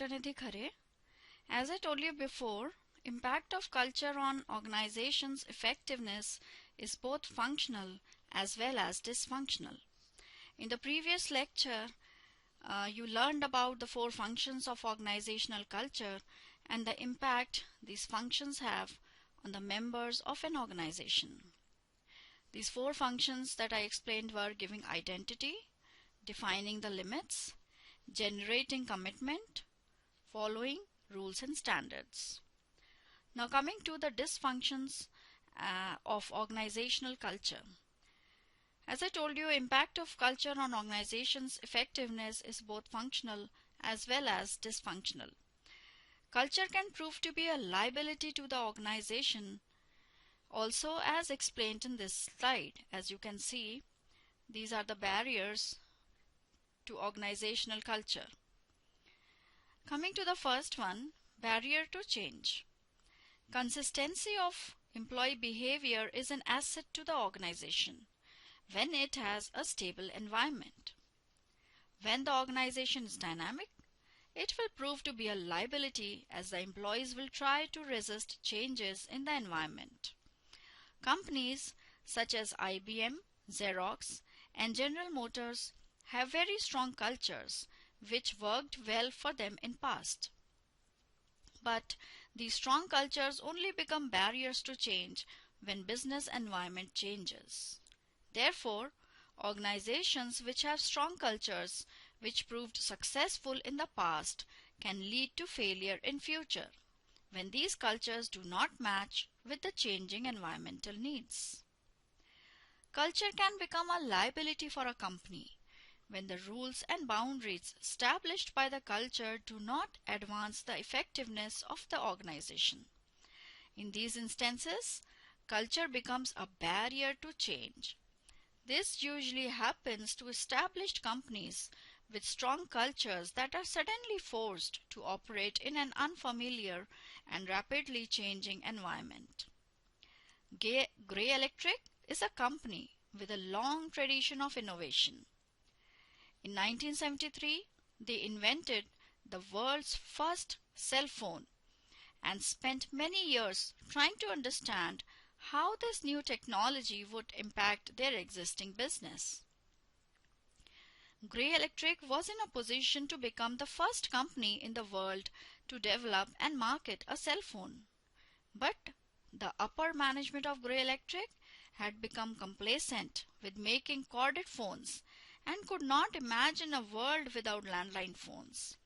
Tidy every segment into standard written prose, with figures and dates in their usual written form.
Nidhi Khare. As I told you before, impact of culture on organizations' effectiveness is both functional as well as dysfunctional. In the previous lecture, you learned about the four functions of organizational culture and the impact these functions have on the members of an organization. These four functions that I explained were giving identity, defining the limits, generating commitment, following rules and standards. Now coming to the dysfunctions of organizational culture. As I told you, impact of culture on organizations' effectiveness is both functional as well as dysfunctional. Culture can prove to be a liability to the organization. Also, as explained in this slide, as you can see, these are the barriers to organizational culture. Coming to the first one, barrier to change. Consistency of employee behavior is an asset to the organization when it has a stable environment. When the organization is dynamic, it will prove to be a liability as the employees will try to resist changes in the environment. Companies such as IBM, Xerox, and General Motors have very strong cultures which worked well for them in past. But these strong cultures only become barriers to change when business environment changes. Therefore, organizations which have strong cultures which proved successful in the past can lead to failure in future when these cultures do not match with the changing environmental needs. Culture can become a liability for a company when the rules and boundaries established by the culture do not advance the effectiveness of the organization. In these instances, culture becomes a barrier to change. This usually happens to established companies with strong cultures that are suddenly forced to operate in an unfamiliar and rapidly changing environment. Grey Electric is a company with a long tradition of innovation. In 1973, they invented the world's first cell phone and spent many years trying to understand how this new technology would impact their existing business. Grey Electric was in a position to become the first company in the world to develop and market a cell phone. But the upper management of Grey Electric had become complacent with making corded phones and could not imagine a world without landline phones.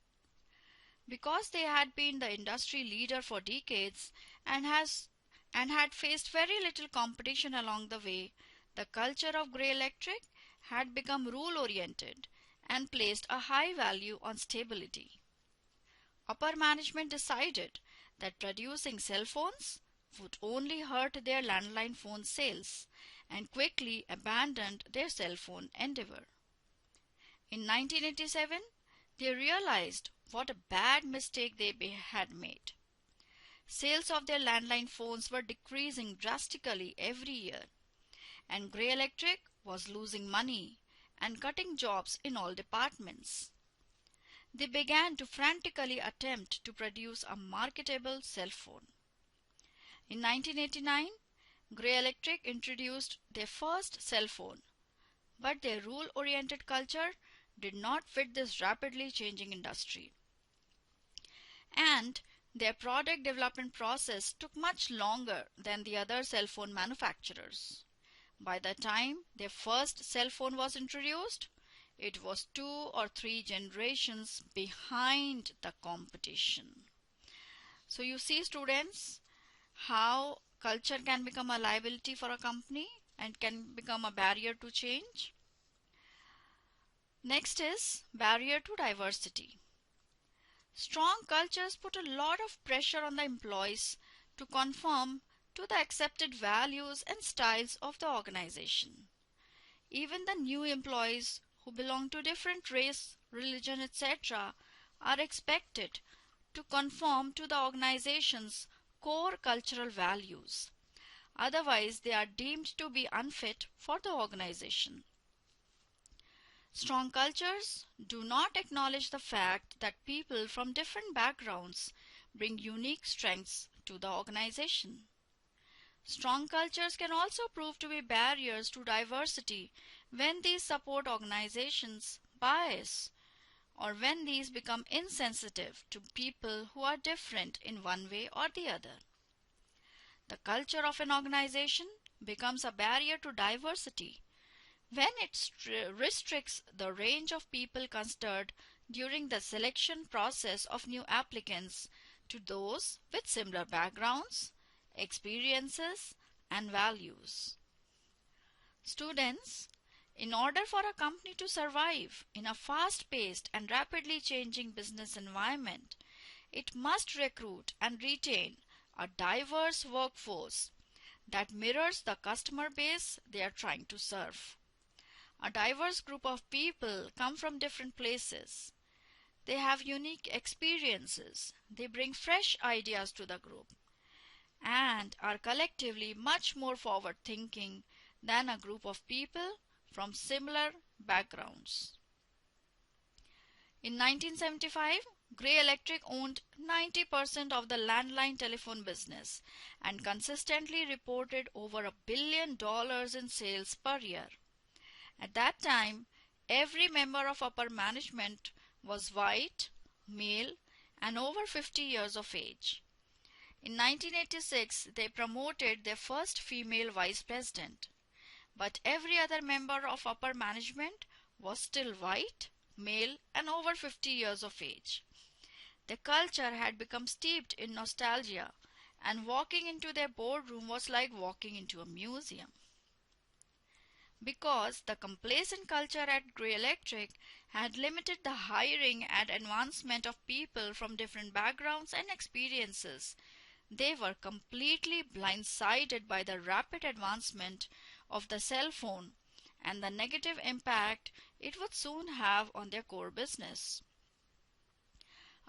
Because they had been the industry leader for decades and had faced very little competition along the way, the culture of Grey Electric had become rule-oriented and placed a high value on stability. Upper management decided that producing cell phones would only hurt their landline phone sales and quickly abandoned their cell phone endeavor. In 1987, they realized what a bad mistake they had made. Sales of their landline phones were decreasing drastically every year, and Grey Electric was losing money and cutting jobs in all departments. They began to frantically attempt to produce a marketable cell phone. In 1989, Grey Electric introduced their first cell phone, but their rule-oriented culture did not fit this rapidly changing industry. And their product development process took much longer than the other cell phone manufacturers. By the time their first cell phone was introduced, it was 2 or 3 generations behind the competition. So you see, students, how culture can become a liability for a company and can become a barrier to change. Next is barrier to diversity. Strong cultures put a lot of pressure on the employees to conform to the accepted values and styles of the organization. Even the new employees who belong to different race, religion, etc. are expected to conform to the organization's core cultural values. Otherwise, they are deemed to be unfit for the organization. Strong cultures do not acknowledge the fact that people from different backgrounds bring unique strengths to the organization. Strong cultures can also prove to be barriers to diversity when these support organizations' bias or when these become insensitive to people who are different in one way or the other. The culture of an organization becomes a barrier to diversity when it restricts the range of people considered during the selection process of new applicants to those with similar backgrounds, experiences, and values. Students, in order for a company to survive in a fast-paced and rapidly changing business environment, it must recruit and retain a diverse workforce that mirrors the customer base they are trying to serve. A diverse group of people come from different places. They have unique experiences. They bring fresh ideas to the group and are collectively much more forward-thinking than a group of people from similar backgrounds. In 1975, Grey Electric owned 90% of the landline telephone business and consistently reported over $1 billion in sales per year. At that time, every member of upper management was white, male, and over 50 years of age. In 1986, they promoted their first female vice president, but every other member of upper management was still white, male, and over 50 years of age. The culture had become steeped in nostalgia, and walking into their boardroom was like walking into a museum. Because the complacent culture at Grey Electric had limited the hiring and advancement of people from different backgrounds and experiences, they were completely blindsided by the rapid advancement of the cell phone and the negative impact it would soon have on their core business.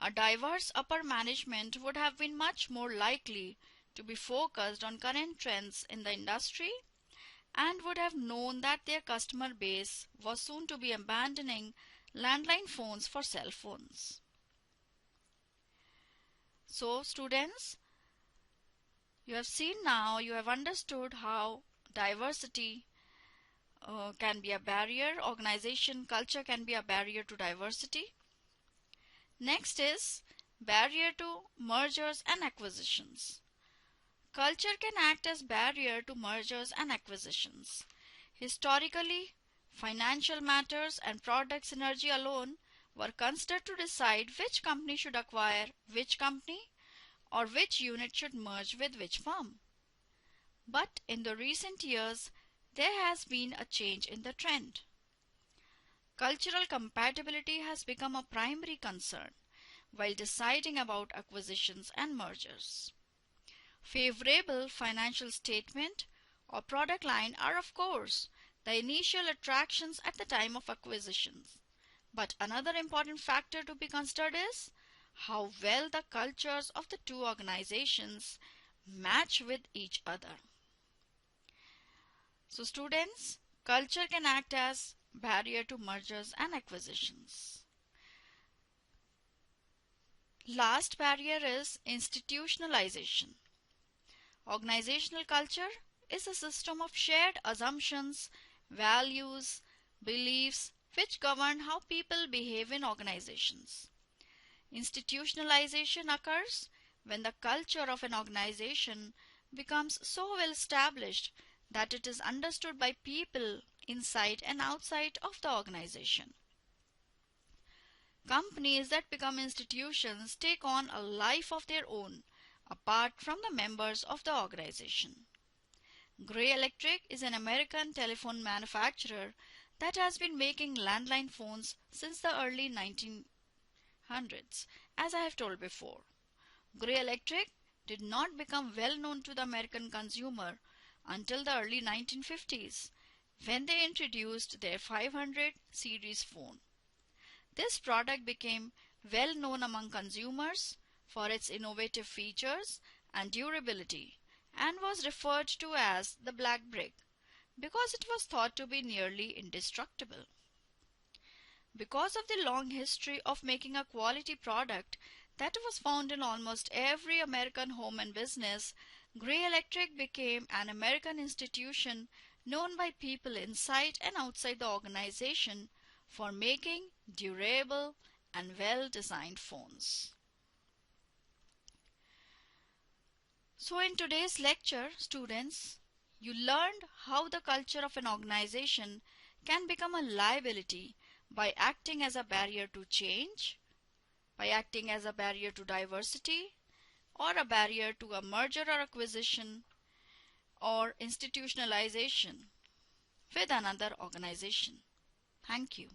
A diverse upper management would have been much more likely to be focused on current trends in the industry and would have known that their customer base was soon to be abandoning landline phones for cell phones. So, students, you have seen now, you have understood how diversity can be a barrier, organization culture can be a barrier to diversity. Next is barrier to mergers and acquisitions. Culture can act as barrier to mergers and acquisitions. Historically, financial matters and product synergy alone were considered to decide which company should acquire which company or which unit should merge with which firm. But in the recent years, there has been a change in the trend. Cultural compatibility has become a primary concern while deciding about acquisitions and mergers. Favorable financial statement or product line are, of course, the initial attractions at the time of acquisitions. But another important factor to be considered is how well the cultures of the two organizations match with each other. So students, culture can act as barrier to mergers and acquisitions. Last barrier is institutionalization. Organizational culture is a system of shared assumptions, values, beliefs which govern how people behave in organizations. Institutionalization occurs when the culture of an organization becomes so well established that it is understood by people inside and outside of the organization. Companies that become institutions take on a life of their own apart from the members of the organization. Grey Electric is an American telephone manufacturer that has been making landline phones since the early 1900s, as I have told before. Grey Electric did not become well known to the American consumer until the early 1950s, when they introduced their 500 series phone. This product became well known among consumers for its innovative features and durability and was referred to as the black brick because it was thought to be nearly indestructible. Because of the long history of making a quality product that was found in almost every American home and business, Gray Electric became an American institution known by people inside and outside the organization for making durable and well-designed phones. So in today's lecture, students, you learned how the culture of an organization can become a liability by acting as a barrier to change, by acting as a barrier to diversity, or a barrier to a merger or acquisition or institutionalization with another organization. Thank you.